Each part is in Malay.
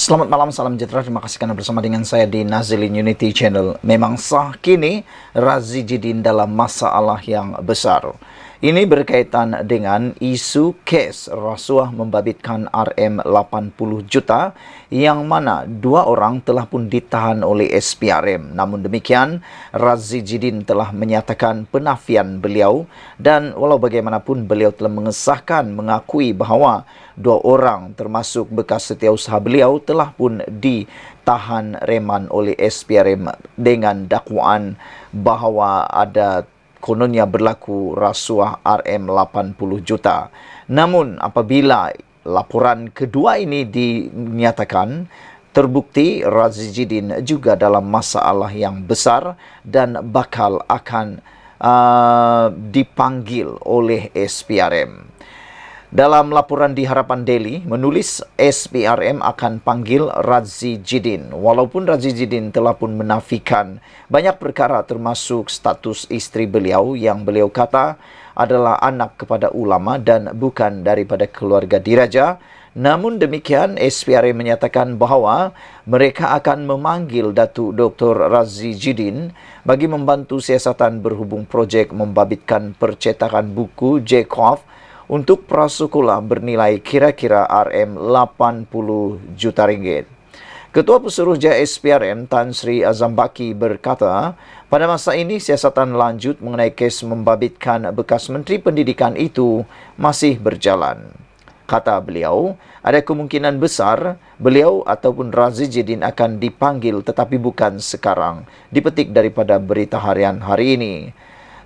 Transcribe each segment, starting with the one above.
Selamat malam, salam sejahtera. Terima kasih karena bersama dengan saya di Nazilin Unity Channel. Memang sah kini Razi Jidin dalam masalah yang besar. Ini berkaitan dengan isu kes rasuah membabitkan RM80 juta yang mana dua orang telah pun ditahan oleh SPRM. Namun demikian, Razi Jidin telah menyatakan penafian beliau dan walau bagaimanapun beliau telah mengakui bahawa dua orang termasuk bekas setiausaha beliau telah pun ditahan reman oleh SPRM dengan dakwaan bahawa ada kononnya berlaku rasuah RM80 juta. Namun apabila laporan kedua ini dinyatakan terbukti Razi Jidin juga dalam masalah yang besar dan bakal akan dipanggil oleh SPRM. Dalam laporan di Harapan Daily, menulis SPRM akan panggil Razi Jidin. Walaupun Razi Jidin telah pun menafikan banyak perkara termasuk status isteri beliau yang beliau kata adalah anak kepada ulama dan bukan daripada keluarga diraja. Namun demikian, SPRM menyatakan bahawa mereka akan memanggil Datuk Dr. Razi Jidin bagi membantu siasatan berhubung projek membabitkan percetakan buku Jacob untuk prasekolah bernilai kira-kira RM80 juta ringgit. Ketua Pesuruhjaya SPRM Tan Sri Azam Baki berkata, pada masa ini siasatan lanjut mengenai kes membabitkan bekas Menteri Pendidikan itu masih berjalan. Kata beliau, ada kemungkinan besar beliau ataupun Razi Jidin akan dipanggil tetapi bukan sekarang, dipetik daripada berita harian hari ini.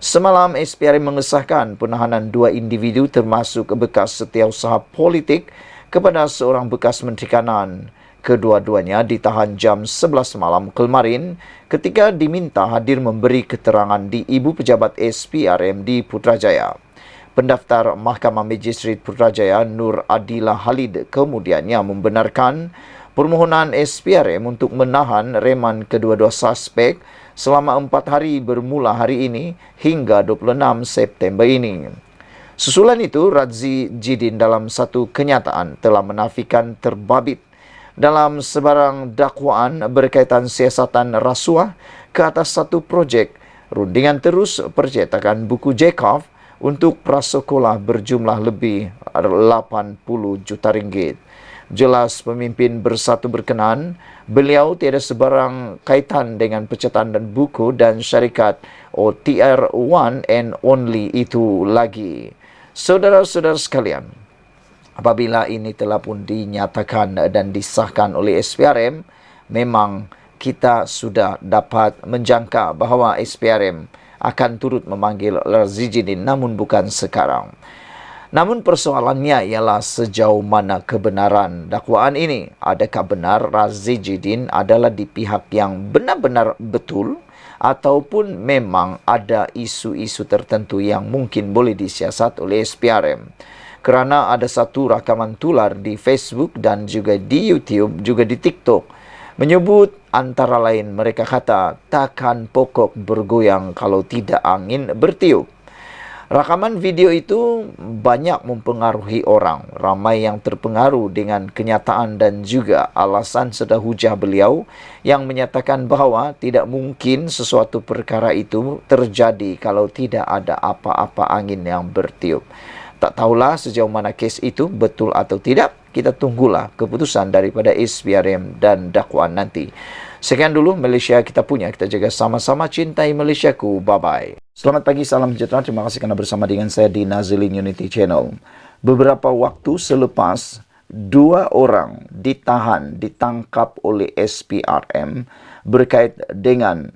Semalam, SPRM mengesahkan penahanan dua individu termasuk bekas setiausaha politik kepada seorang bekas Menteri Kanan. Kedua-duanya ditahan jam 11 malam kemarin ketika diminta hadir memberi keterangan di Ibu Pejabat SPRM di Putrajaya. Pendaftar Mahkamah Magistrate Putrajaya Nur Adila Halid kemudiannya membenarkan permohonan SPRM untuk menahan reman kedua-dua suspek selama 4 hari bermula hari ini hingga 26 September ini. Susulan itu, Razi Jidin dalam satu kenyataan telah menafikan terbabit dalam sebarang dakwaan berkaitan siasatan rasuah ke atas satu projek rundingan terus percetakan buku Jacob untuk prasekolah berjumlah lebih 80 juta ringgit. Jelas pemimpin Bersatu berkenan, beliau tiada sebarang kaitan dengan pencetakan dan buku dan syarikat OTR One and Only itu lagi. Saudara-saudara sekalian, apabila ini telah pun dinyatakan dan disahkan oleh SPRM, memang kita sudah dapat menjangka bahawa SPRM akan turut memanggil Razi Jidin, namun bukan sekarang. Namun persoalannya ialah sejauh mana kebenaran dakwaan ini. Adakah benar Razi Jidin adalah di pihak yang benar-benar betul ataupun memang ada isu-isu tertentu yang mungkin boleh disiasat oleh SPRM. Kerana ada satu rakaman tular di Facebook dan juga di YouTube, juga di TikTok, menyebut antara lain mereka kata takkan pokok bergoyang kalau tidak angin bertiup. Rakaman video itu banyak mempengaruhi orang. Ramai yang terpengaruh dengan kenyataan dan juga alasan sedar hujah beliau yang menyatakan bahawa tidak mungkin sesuatu perkara itu terjadi kalau tidak ada apa-apa angin yang bertiup. Tak tahulah sejauh mana kes itu betul atau tidak. Kita tunggulah keputusan daripada SPRM dan dakwaan nanti. Sekian dulu Malaysia kita punya. Kita jaga sama-sama, cintai Malaysiaku. Bye-bye. Selamat pagi, salam sejahtera. Terima kasih kerana bersama dengan saya di Nazilin Unity Channel. Beberapa waktu selepas, dua orang ditangkap oleh SPRM berkait dengan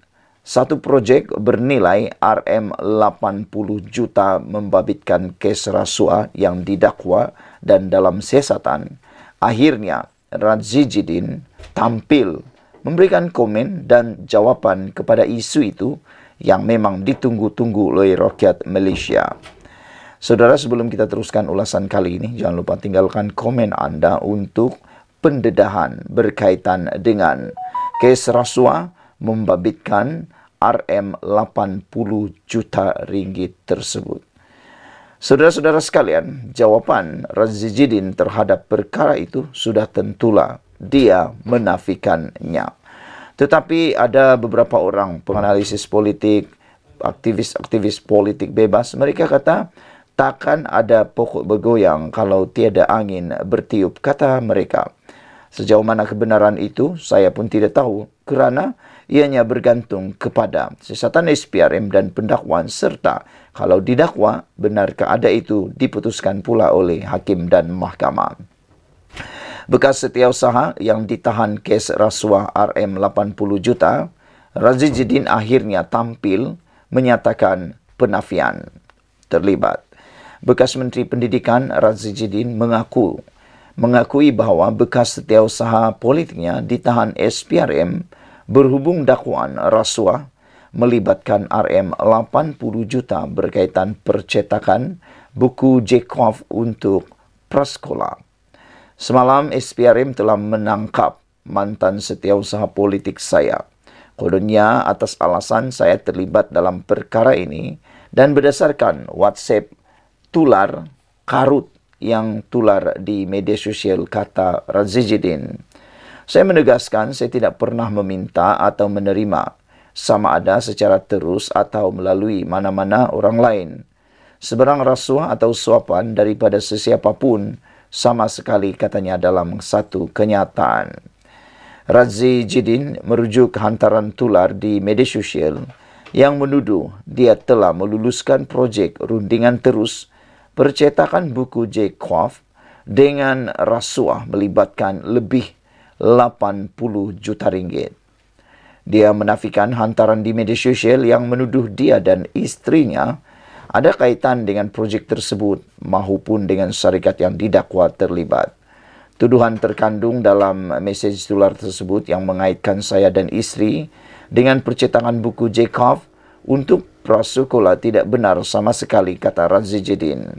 satu projek bernilai RM80 juta membabitkan kes rasuah yang didakwa dan dalam siasatan. Akhirnya, Razi Jidin tampil memberikan komen dan jawapan kepada isu itu yang memang ditunggu-tunggu oleh rakyat Malaysia. Saudara, sebelum kita teruskan ulasan kali ini, jangan lupa tinggalkan komen anda untuk pendedahan berkaitan dengan kes rasuah membabitkan RM80 juta ringgit tersebut. Saudara-saudara sekalian, jawapan Razi Jidin terhadap perkara itu sudah tentulah dia menafikannya. Tetapi ada beberapa orang penganalisis politik, aktivis-aktivis politik bebas, mereka kata takkan ada pokok bergoyang kalau tiada angin bertiup, kata mereka. Sejauh mana kebenaran itu, saya pun tidak tahu kerana ianya bergantung kepada siasatan SPRM dan pendakwaan serta kalau didakwa, benarkah ada itu diputuskan pula oleh hakim dan mahkamah. Bekas setiausaha yang ditahan kes rasuah RM 80 juta, Razizuddin akhirnya tampil menyatakan penafian terlibat. Bekas Menteri Pendidikan Razizuddin mengakui bahawa bekas setiausaha politiknya ditahan SPRM berhubung dakwaan rasuah melibatkan RM 80 juta berkaitan percetakan buku Jekhov untuk prasekolah. Semalam SPRM telah menangkap mantan setiausaha politik saya. Kononnya atas alasan saya terlibat dalam perkara ini dan berdasarkan WhatsApp tular karut yang tular di media sosial, kata Razizuddin. Saya menegaskan saya tidak pernah meminta atau menerima sama ada secara terus atau melalui mana-mana orang lain sebarang rasuah atau suapan daripada sesiapa pun sama sekali, katanya dalam satu kenyataan. Razizuddin merujuk hantaran tular di media sosial yang menuduh dia telah meluluskan projek rundingan terus percetakan buku Jekhov dengan rasuah melibatkan lebih 80 juta ringgit. Dia menafikan hantaran di media sosial yang menuduh dia dan istrinya ada kaitan dengan projek tersebut maupun dengan syarikat yang didakwa terlibat. Tuduhan terkandung dalam mesej tular tersebut yang mengaitkan saya dan isteri dengan percetakan buku Jekhov untuk prasekolah tidak benar sama sekali, kata Razizuddin.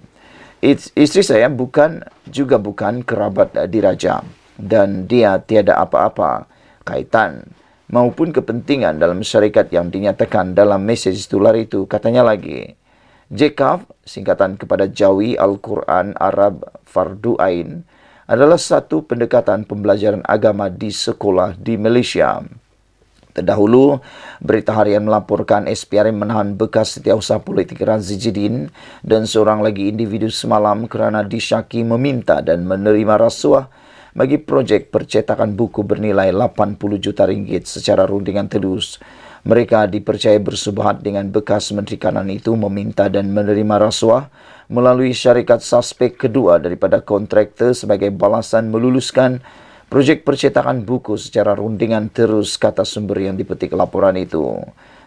Isteri saya bukan kerabat diraja dan dia tiada apa-apa kaitan maupun kepentingan dalam syarikat yang dinyatakan dalam mesej tular itu, katanya lagi. Jekhov, singkatan kepada Jawi Al-Quran Arab Fardu Ain, adalah satu pendekatan pembelajaran agama di sekolah di Malaysia. Terdahulu, Berita Harian melaporkan SPRM menahan bekas setiausaha politik Razizuddin dan seorang lagi individu semalam kerana disyaki meminta dan menerima rasuah bagi projek percetakan buku bernilai 80 juta ringgit secara rundingan telus. Mereka dipercaya bersubahat dengan bekas Menteri Kanan itu meminta dan menerima rasuah melalui syarikat suspek kedua daripada kontraktor sebagai balasan meluluskan projek percetakan buku secara rundingan terus, kata sumber yang dipetik laporan itu.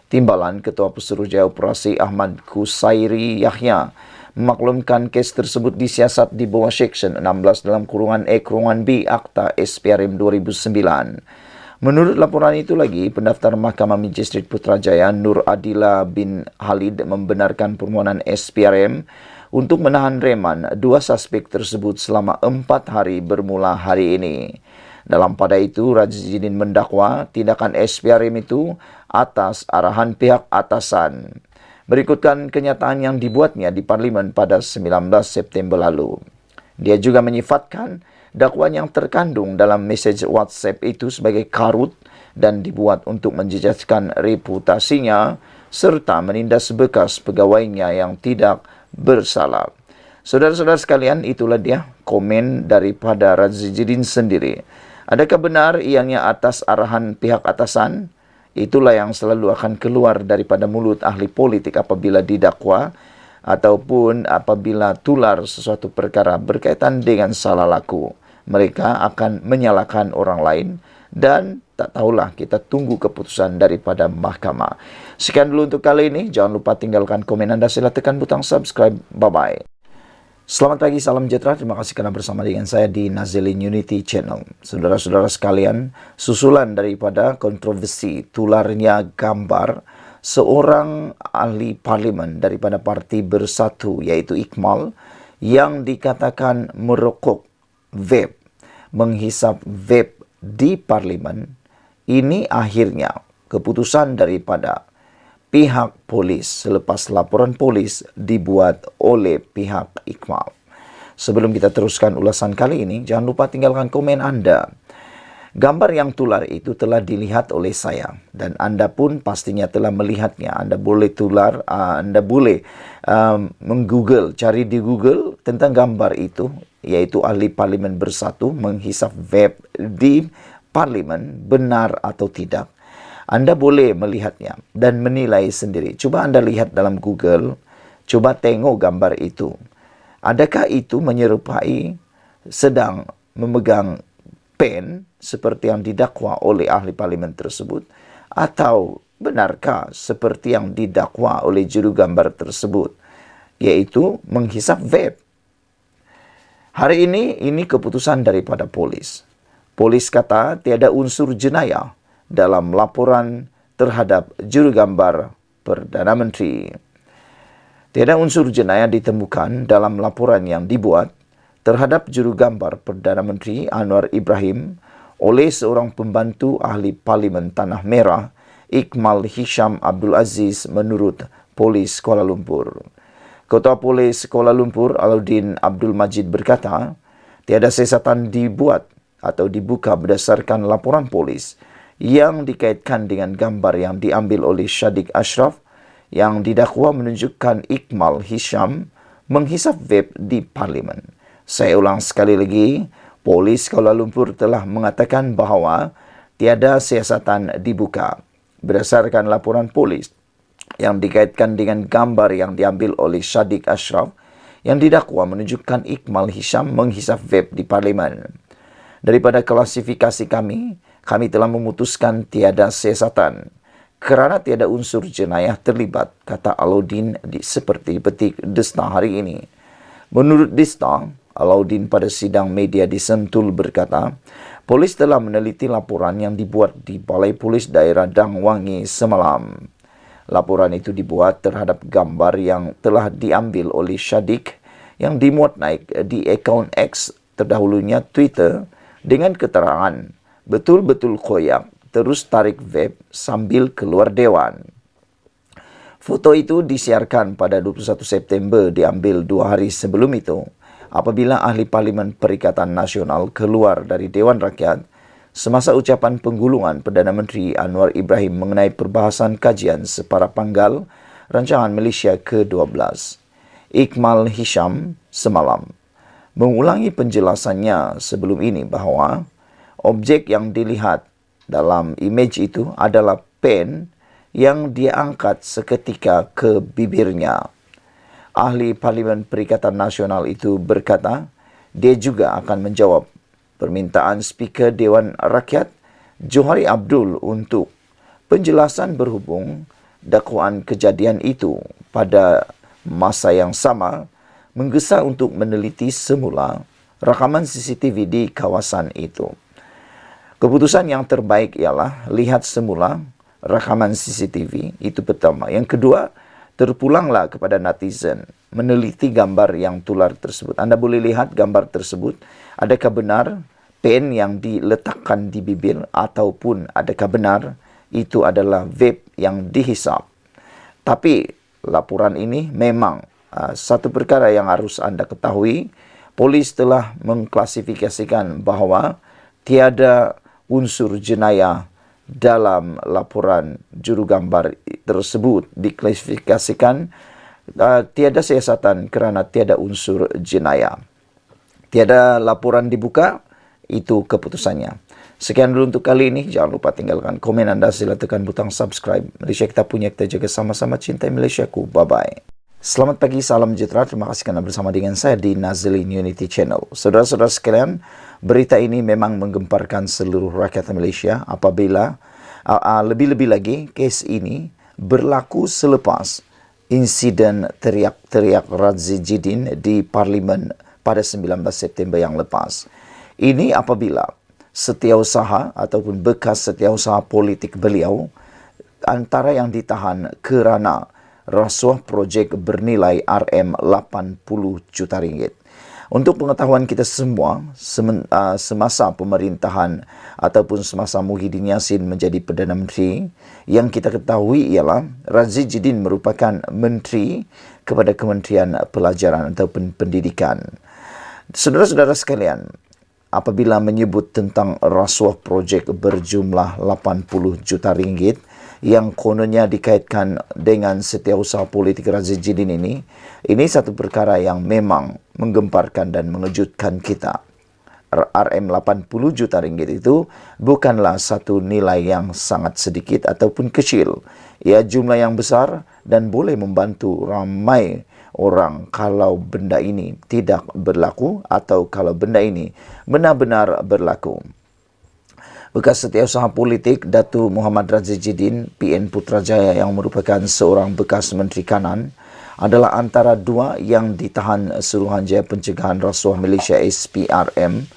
Timbalan Ketua Pesuruhjaya Operasi Ahmad Kusairi Yahya memaklumkan kes tersebut disiasat di bawah Seksyen 16 dalam kurungan B Akta SPRM 2009. Menurut laporan itu lagi, pendaftar Mahkamah Magistrate Putrajaya Nur Adila bin Halid membenarkan permohonan SPRM untuk menahan reman dua suspek tersebut selama 4 hari bermula hari ini. Dalam pada itu, Razizuddin mendakwa tindakan SPRM itu atas arahan pihak atasan. Berikutkan kenyataan yang dibuatnya di Parlimen pada 19 September lalu. Dia juga menyifatkan dakwaan yang terkandung dalam mesej WhatsApp itu sebagai karut dan dibuat untuk menjejaskan reputasinya serta menindas bekas pegawainya yang tidak bersalah. Saudara-saudara sekalian, itulah dia komen daripada Razizuddin sendiri. Adakah benar ianya atas arahan pihak atasan? Itulah yang selalu akan keluar daripada mulut ahli politik apabila didakwa ataupun apabila tular sesuatu perkara berkaitan dengan salah laku. Mereka akan menyalahkan orang lain dan tak tahulah, kita tunggu keputusan daripada mahkamah. Sekian dulu untuk kali ini. Jangan lupa tinggalkan komen anda, sila tekan butang subscribe. Bye-bye. Selamat pagi, salam sejahtera. Terima kasih kerana bersama dengan saya di Nazilin Unity Channel. Saudara-saudara sekalian, susulan daripada kontroversi tularnya gambar seorang ahli parlimen daripada Parti Bersatu, iaitu Ikmal, yang dikatakan merokok vape, menghisap vape di parlimen. Ini akhirnya keputusan daripada pihak polis selepas laporan polis dibuat oleh pihak Ikmal. Sebelum kita teruskan ulasan kali ini, jangan lupa tinggalkan komen anda. Gambar yang tular itu telah dilihat oleh saya dan Anda pun pastinya telah melihatnya. Anda boleh Anda boleh menggoogle, cari di Google tentang gambar itu, yaitu ahli parlimen bersatu menghisap vape di parlimen, benar atau tidak. Anda boleh melihatnya dan menilai sendiri. Coba Anda lihat dalam Google, coba tengok gambar itu. Adakah itu menyerupai sedang memegang pen seperti yang didakwa oleh ahli parlimen tersebut, atau benarkah seperti yang didakwa oleh juru gambar tersebut, yaitu menghisap vape? Hari ini keputusan daripada polis. Polis kata tiada unsur jenayah dalam laporan terhadap juru gambar Perdana Menteri. Tiada unsur jenayah ditemukan dalam laporan yang dibuat terhadap juru gambar Perdana Menteri Anwar Ibrahim oleh seorang pembantu ahli parlimen Tanah Merah, Iqmal Hisham Abdul Aziz, menurut polis Kuala Lumpur. Ketua Polis Kuala Lumpur Alauddin Abdul Majid berkata, tiada siasatan dibuat atau dibuka berdasarkan laporan polis yang dikaitkan dengan gambar yang diambil oleh Shadiq Ashraf yang didakwa menunjukkan Iqmal Hisham menghisap vape di parlimen. Saya ulang sekali lagi, polis Kuala Lumpur telah mengatakan bahawa tiada siasatan dibuka berdasarkan laporan polis yang dikaitkan dengan gambar yang diambil oleh Shadiq Ashraf yang didakwa menunjukkan Iqmal Hisham menghisap vape di parlimen. Daripada klasifikasi kami telah memutuskan tiada siasatan kerana tiada unsur jenayah terlibat, kata Alauddin seperti petik The Star hari ini. Menurut The Star, Alauddin pada sidang media di Sentul berkata, polis telah meneliti laporan yang dibuat di Balai Polis Daerah Dang Wangi semalam. Laporan itu dibuat terhadap gambar yang telah diambil oleh Shadiq yang dimuat naik di akaun X, terdahulunya Twitter, dengan keterangan, betul-betul koyak, terus tarik vape sambil keluar dewan. Foto itu disiarkan pada 21 September, diambil 2 hari sebelum itu, apabila ahli Parlimen Perikatan Nasional keluar dari Dewan Rakyat semasa ucapan penggulungan Perdana Menteri Anwar Ibrahim mengenai perbahasan kajian separa panggal rancangan Malaysia ke-12. Iqmal Hisham semalam mengulangi penjelasannya sebelum ini bahawa objek yang dilihat dalam imej itu adalah pen yang dia angkat seketika ke bibirnya. Ahli Parlimen Perikatan Nasional itu berkata, dia juga akan menjawab permintaan Speaker Dewan Rakyat Johari Abdul untuk penjelasan berhubung dakwaan kejadian itu. Pada masa yang sama, menggesa untuk meneliti semula rakaman CCTV di kawasan itu. Keputusan yang terbaik ialah lihat semula rakaman CCTV, itu pertama. Yang kedua, terpulanglah kepada netizen meneliti gambar yang tular tersebut. Anda boleh lihat gambar tersebut. Adakah benar pen yang diletakkan di bibir, ataupun adakah benar itu adalah vape yang dihisap. Tapi laporan ini memang satu perkara yang harus Anda ketahui. Polis telah mengklasifikasikan bahawa tiada unsur jenayah dalam laporan juru gambar tersebut. Diklasifikasikan tiada siasatan kerana tiada unsur jenayah. Tiada laporan dibuka, itu keputusannya. Sekian dulu untuk kali ini. Jangan lupa tinggalkan komen Anda, sila tekan butang subscribe. Malaysia kita punya, kita jaga sama-sama, cintai Malaysiaku. Bye-bye. Selamat pagi, salam sejahtera. Terima kasih kerana bersama dengan saya di Nazlin Unity Channel. Saudara-saudara sekalian, berita ini memang menggemparkan seluruh rakyat Malaysia apabila lebih-lebih lagi kes ini berlaku selepas insiden teriak-teriak Radzi Jidin di Parlimen pada 19 September yang lepas. Ini apabila setiausaha ataupun bekas setiausaha politik beliau antara yang ditahan kerana rasuah projek bernilai RM80 juta ringgit. Untuk pengetahuan kita semua, semasa pemerintahan ataupun semasa Muhyiddin Yassin menjadi Perdana Menteri, yang kita ketahui ialah Radzi Jidin merupakan menteri kepada Kementerian Pelajaran ataupun Pendidikan. Saudara-saudara sekalian, apabila menyebut tentang rasuah projek berjumlah 80 juta ringgit yang kononnya dikaitkan dengan setiausaha politik Razi Jidin ini satu perkara yang memang menggemparkan dan mengejutkan kita. RM 80 juta ringgit itu bukanlah satu nilai yang sangat sedikit ataupun kecil. Ia jumlah yang besar dan boleh membantu ramai orang kalau benda ini tidak berlaku atau kalau benda ini benar-benar berlaku. Bekas setiausaha politik Datuk Muhammad Razi Jidin, PN Putrajaya yang merupakan seorang bekas Menteri Kanan, adalah antara dua yang ditahan Suruhanjaya Pencegahan Rasuah Malaysia SPRM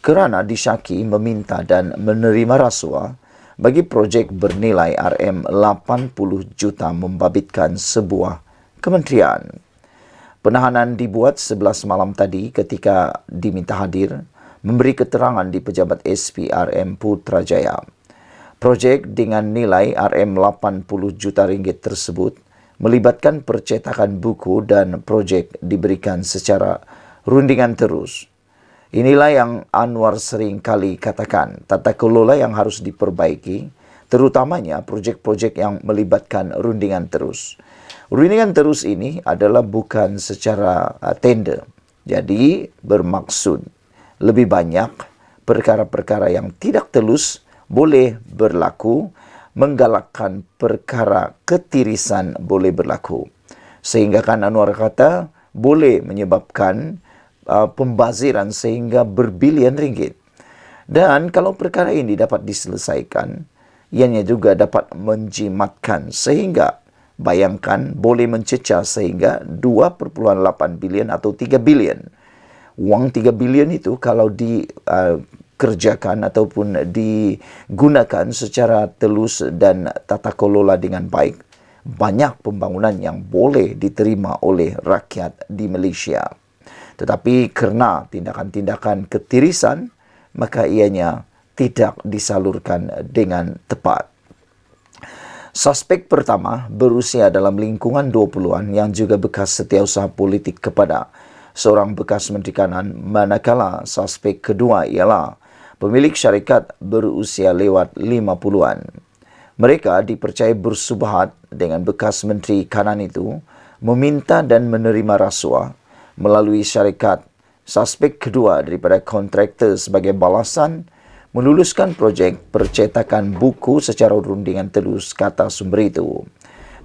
kerana disyaki meminta dan menerima rasuah bagi projek bernilai RM80 juta membabitkan sebuah kementerian. Penahanan dibuat 11 malam tadi ketika diminta hadir memberi keterangan di pejabat SPRM Putrajaya. Projek dengan nilai RM80 juta ringgit tersebut melibatkan percetakan buku dan projek diberikan secara rundingan terus. Inilah yang Anwar sering kali katakan, tata kelola yang harus diperbaiki, terutamanya projek-projek yang melibatkan rundingan terus. Rundingan terus ini adalah bukan secara tender. Jadi bermaksud lebih banyak perkara-perkara yang tidak telus boleh berlaku, menggalakkan perkara ketirisan boleh berlaku. Sehingga kan Anwar kata boleh menyebabkan pembaziran sehingga berbilion ringgit. Dan kalau perkara ini dapat diselesaikan, ianya juga dapat menjimatkan sehingga bayangkan boleh mencecah sehingga 2.8 bilion atau 3 bilion. Wang 3 bilion itu kalau dikerjakan ataupun digunakan secara telus dan tata kelola dengan baik, banyak pembangunan yang boleh diterima oleh rakyat di Malaysia. Tetapi kerana tindakan-tindakan ketirisan, maka ianya tidak disalurkan dengan tepat. Suspek pertama berusia dalam lingkungan 20-an yang juga bekas setiausaha politik kepada seorang bekas Menteri Kanan, manakala suspek kedua ialah pemilik syarikat berusia lewat 50-an. Mereka dipercayai bersubahat dengan bekas Menteri Kanan itu meminta dan menerima rasuah melalui syarikat. Suspek kedua daripada kontraktor sebagai balasan meluluskan projek percetakan buku secara rundingan terus, kata sumber itu.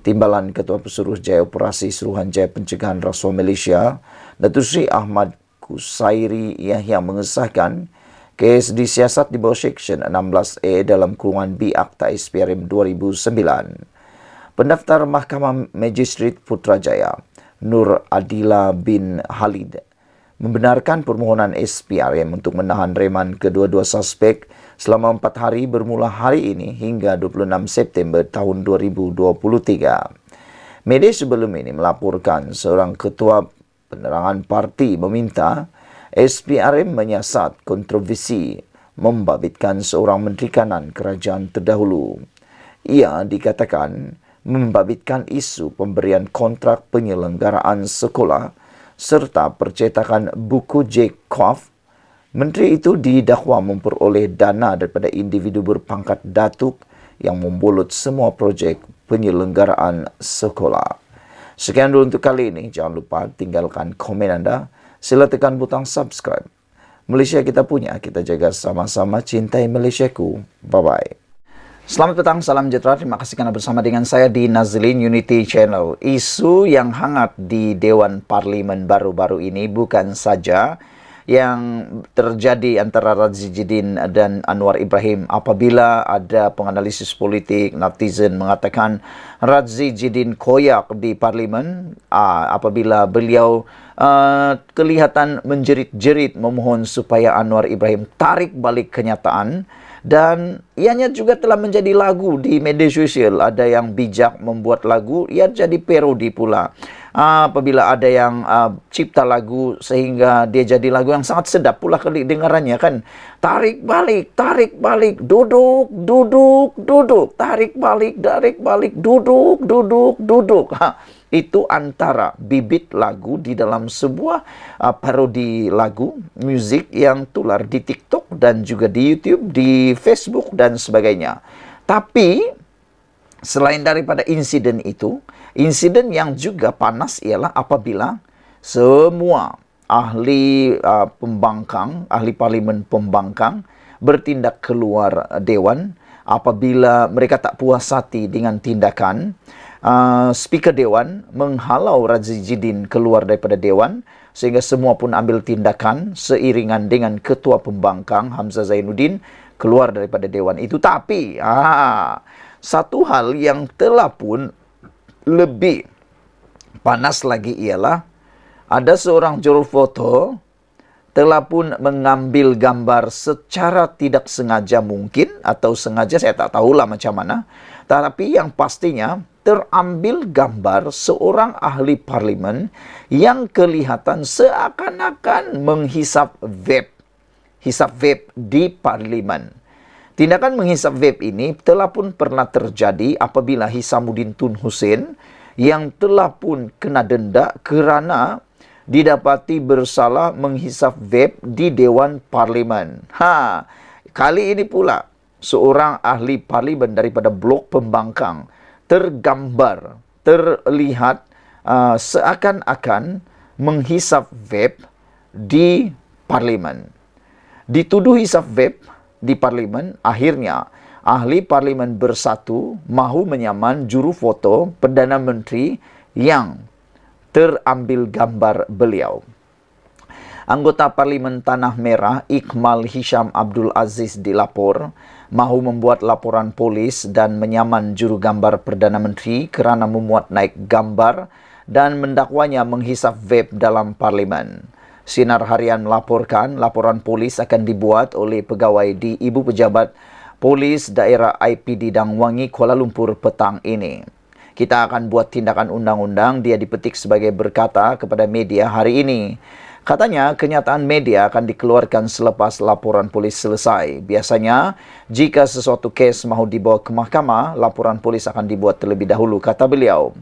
Timbalan Ketua Pesuruh Jaya Operasi Suruhanjaya Pencegahan Rasuah Malaysia, Datuk Seri Ahmad Kusairi Yahya mengesahkan kes disiasat di bawah Seksyen 16A dalam kurungan B Akta SPRM 2009. Pendaftar Mahkamah Magistrate Putrajaya, Nur Adila bin Halid, membenarkan permohonan SPRM untuk menahan reman kedua-dua suspek selama 4 hari bermula hari ini hingga 26 September tahun 2023. Media sebelum ini melaporkan seorang ketua penerangan parti meminta SPRM menyiasat kontroversi membabitkan seorang Menteri Kanan kerajaan terdahulu. Ia dikatakan membabitkan isu pemberian kontrak penyelenggaraan sekolah serta percetakan buku J-Kof. Menteri itu didakwa memperoleh dana daripada individu berpangkat datuk yang membulut semua projek penyelenggaraan sekolah. Sekian dulu untuk kali ini. Jangan lupa tinggalkan komen anda. Sila tekan butang subscribe. Malaysia kita punya, kita jaga sama-sama. Cintai Malaysiaku. Bye-bye. Selamat petang, salam sejahtera. Terima kasih kerana bersama dengan saya di Nazlin Unity Channel. Isu yang hangat di Dewan Parlimen baru-baru ini bukan saja yang terjadi antara Razi Jidin dan Anwar Ibrahim. Apabila ada penganalisis politik, netizen mengatakan Razi Jidin koyak di Parlimen apabila beliau kelihatan menjerit-jerit memohon supaya Anwar Ibrahim tarik balik kenyataan. Dan ianya juga telah menjadi lagu di media sosial. Ada yang bijak membuat lagu, ia jadi parodi pula. apabila ada yang cipta lagu sehingga dia jadi lagu yang sangat sedap pula kedengarannya kan. Tarik balik, duduk, duduk, duduk, tarik balik, duduk, duduk, duduk. Itu antara bibit lagu di dalam sebuah parodi lagu, musik yang tular di TikTok dan juga di YouTube, di Facebook dan sebagainya. Tapi selain daripada insiden itu, insiden yang juga panas ialah apabila semua ahli pembangkang, ahli parlimen pembangkang bertindak keluar dewan apabila mereka tak puas hati dengan tindakan Speaker Dewan menghalau Radzi Jidin keluar daripada Dewan, sehingga semua pun ambil tindakan seiringan dengan Ketua Pembangkang Hamzah Zainuddin keluar daripada Dewan itu. Tapi satu hal yang telah pun lebih panas lagi ialah ada seorang juru foto telah pun mengambil gambar secara tidak sengaja mungkin, atau sengaja saya tak tahulah macam mana. Tapi yang pastinya terambil gambar seorang ahli parlimen yang kelihatan seakan-akan menghisap vape di parlimen. Tindakan menghisap vape ini telah pun pernah terjadi apabila Hisamuddin Tun Hussein yang telah pun kena denda kerana didapati bersalah menghisap vape di Dewan Parlimen. Kali ini pula seorang ahli parlimen daripada blok pembangkang terlihat seakan-akan menghisap vape di parlimen. Dituduh hisap vape di parlimen, akhirnya ahli parlimen bersatu mahu menyaman juru foto Perdana Menteri yang terambil gambar beliau. Anggota Parlimen Tanah Merah Iqmal Hisham Abdul Aziz dilapor mahu membuat laporan polis dan menyaman juru gambar Perdana Menteri kerana memuat naik gambar dan mendakwanya menghisap vape dalam parlimen. Sinar Harian melaporkan laporan polis akan dibuat oleh pegawai di Ibu Pejabat Polis Daerah IPD Dangwangi, Kuala Lumpur petang ini. Kita akan buat tindakan undang-undang, dia dipetik sebagai berkata kepada media hari ini. Katanya, kenyataan media akan dikeluarkan selepas laporan polis selesai. Biasanya, jika sesuatu kes mahu dibawa ke mahkamah, laporan polis akan dibuat terlebih dahulu, kata beliau.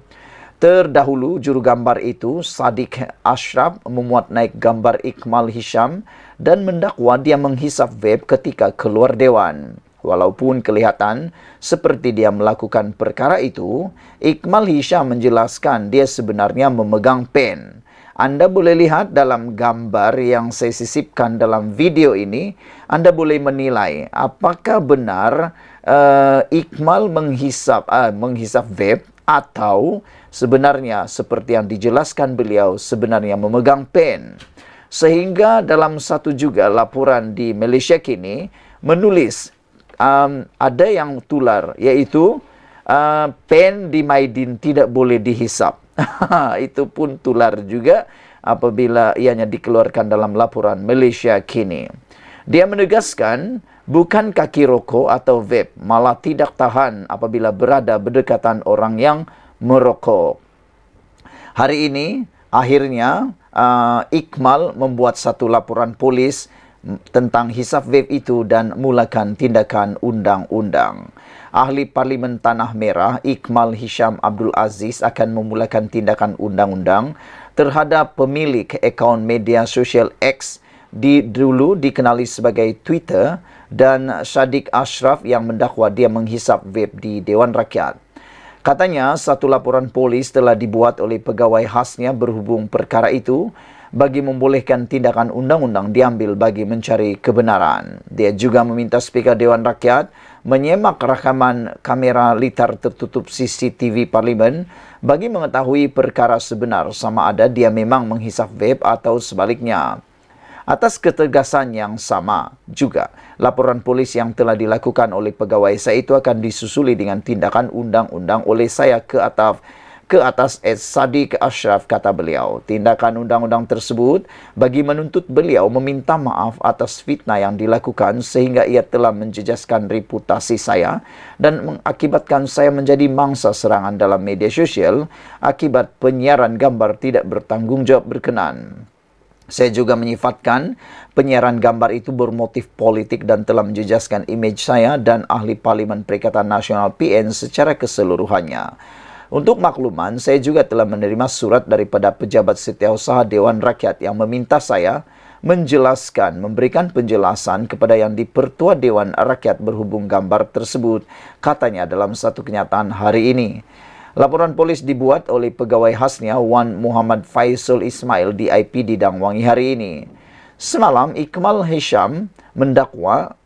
Terdahulu, juru gambar itu, Sadiq Ashraf, memuat naik gambar Iqmal Hisham dan mendakwa dia menghisap vape ketika keluar dewan. Walaupun kelihatan seperti dia melakukan perkara itu, Iqmal Hisham menjelaskan dia sebenarnya memegang pen. Anda boleh lihat dalam gambar yang saya sisipkan dalam video ini, Anda boleh menilai apakah benar Iqmal menghisap vape atau sebenarnya seperti yang dijelaskan beliau sebenarnya memegang pen. Sehingga dalam satu juga laporan di Malaysia kini menulis ada yang tular, iaitu pen di Maidin tidak boleh dihisap. Itu pun tular juga apabila ianya dikeluarkan dalam laporan Malaysia kini. Dia menegaskan bukan kaki rokok atau vape, malah tidak tahan apabila berada berdekatan orang yang merokok. Hari ini akhirnya Iqmal membuat satu laporan polis tentang hisap vape itu dan mulakan tindakan undang-undang. Ahli Parlimen Tanah Merah Iqmal Hisham Abdul Aziz akan memulakan tindakan undang-undang terhadap pemilik akaun media sosial X dulu dikenali sebagai Twitter dan Sadiq Ashraf yang mendakwa dia menghisap vape di Dewan Rakyat. Katanya satu laporan polis telah dibuat oleh pegawai khasnya berhubung perkara itu bagi membolehkan tindakan undang-undang diambil bagi mencari kebenaran. Dia juga meminta Speaker Dewan Rakyat menyemak rakaman kamera litar tertutup CCTV Parlimen bagi mengetahui perkara sebenar sama ada dia memang menghisap vape atau sebaliknya. Atas ketegasan yang sama juga, laporan polis yang telah dilakukan oleh pegawai saya itu akan disusuli dengan tindakan undang-undang oleh saya ke atas ke atas Sadiq Ashraf, kata beliau. Tindakan undang-undang tersebut bagi menuntut beliau meminta maaf atas fitnah yang dilakukan sehingga ia telah menjejaskan reputasi saya dan mengakibatkan saya menjadi mangsa serangan dalam media sosial akibat penyiaran gambar tidak bertanggungjawab berkenan. Saya juga menyifatkan penyiaran gambar itu bermotif politik dan telah menjejaskan imej saya dan ahli Parlimen Perikatan Nasional PN secara keseluruhannya. Untuk makluman, saya juga telah menerima surat daripada pejabat setiausaha Dewan Rakyat yang meminta saya memberikan penjelasan kepada yang di-Pertua Dewan Rakyat berhubung gambar tersebut, katanya dalam satu kenyataan hari ini. Laporan polis dibuat oleh pegawai khasnya Wan Muhammad Faisal Ismail di IPD Dangwangi hari ini. Semalam, Ikmal Hisham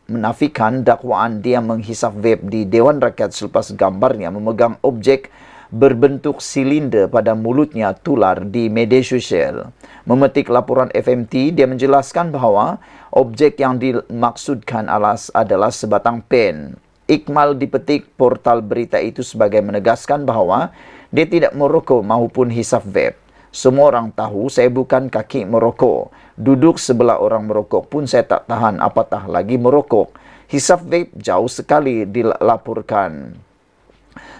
menafikan dakwaan dia menghisap vape di Dewan Rakyat selepas gambarnya memegang objek berbentuk silinder pada mulutnya tular di media sosial. Memetik laporan FMT, dia menjelaskan bahawa objek yang dimaksudkan adalah sebatang pen. Ikmal dipetik portal berita itu sebagai menegaskan bahawa dia tidak merokok maupun hisap vape. Semua orang tahu saya bukan kaki merokok. Duduk sebelah orang merokok pun saya tak tahan, apatah lagi merokok. Hisap vape jauh sekali dilaporkan.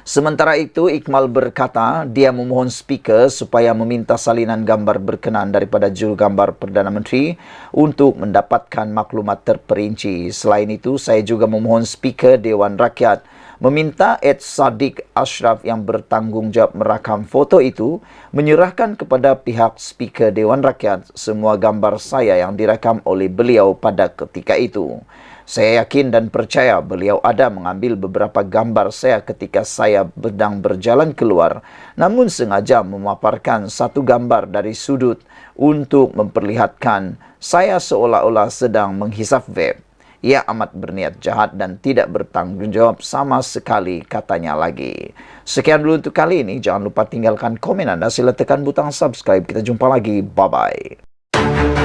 Sementara itu, Ikmal berkata dia memohon speaker supaya meminta salinan gambar berkenan daripada jurugambar Perdana Menteri untuk mendapatkan maklumat terperinci. Selain itu, saya juga memohon speaker Dewan Rakyat meminta Sadiq Ashraf yang bertanggungjawab merakam foto itu menyerahkan kepada pihak speaker Dewan Rakyat semua gambar saya yang direkam oleh beliau pada ketika itu. Saya yakin dan percaya beliau ada mengambil beberapa gambar saya ketika saya sedang berjalan keluar, namun sengaja memaparkan satu gambar dari sudut untuk memperlihatkan saya seolah-olah sedang menghisap vape. Ia amat berniat jahat dan tidak bertanggungjawab sama sekali, katanya lagi. Sekian dulu untuk kali ini. Jangan lupa tinggalkan komen Anda. Sila tekan butang subscribe. Kita jumpa lagi. Bye-bye.